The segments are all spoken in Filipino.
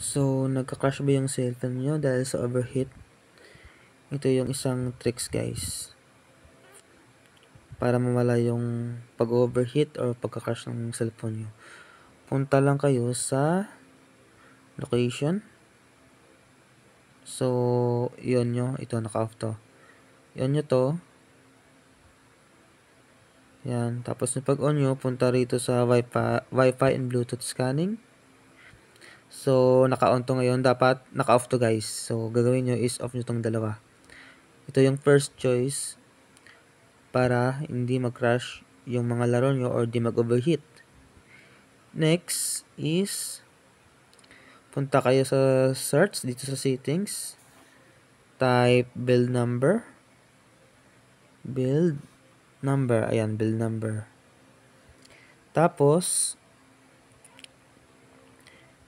So, nagka-crash ba yung cellphone nyo dahil sa overheat? Ito yung isang tricks guys. Para mawala yung pag-overheat or pagka-crash ng cellphone nyo. Punta lang kayo sa location. So, yun nyo. Ito, naka-off to. Yun nyo to. Yan. Tapos, pag-on nyo, punta rito sa Wi-Fi and Bluetooth scanning. So, naka-on to ngayon. Dapat naka-off to guys. So, gagawin nyo is off nyo tong dalawa. Ito yung first choice para hindi mag-crash yung mga laro nyo or di mag-overheat. Next is punta kayo sa search dito sa settings. Type build number. Build number. Ayan, build number. Tapos,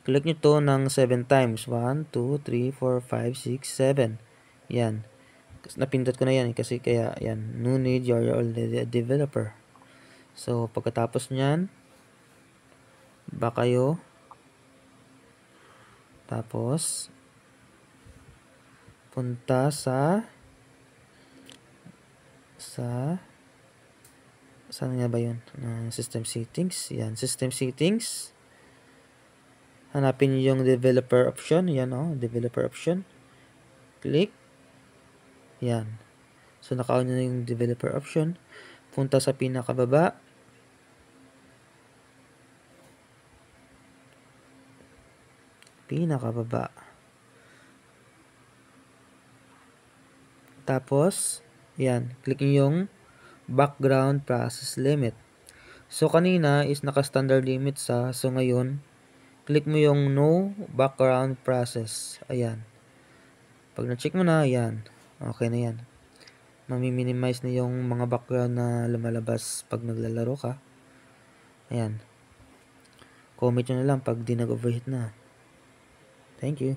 click nyo to ng 7 times. 1, 2, 3, 4, 5, 6, 7. Yan. Napindot ko na yan kasi kaya yan. No need, you're already a developer. So, pagkatapos nyan, back kayo. Tapos, punta saan nga ba yun? System settings. Yan, system settings. Hanapin nyo yung developer option. Yan developer option. Click. Yan. So, naka-on na yung developer option. Punta sa pinakababa. Tapos, yan. Click nyo yung background process limit. So, kanina is naka-standard limit sa. So, ngayon, click mo yung no background process. Ayan. Pag na-check mo na, ayan. Okay na yan. Mami-minimize na yung mga background na lumalabas pag naglalaro ka. Ayan. Comment nyo na lang pag di nag-overheat na. Thank you.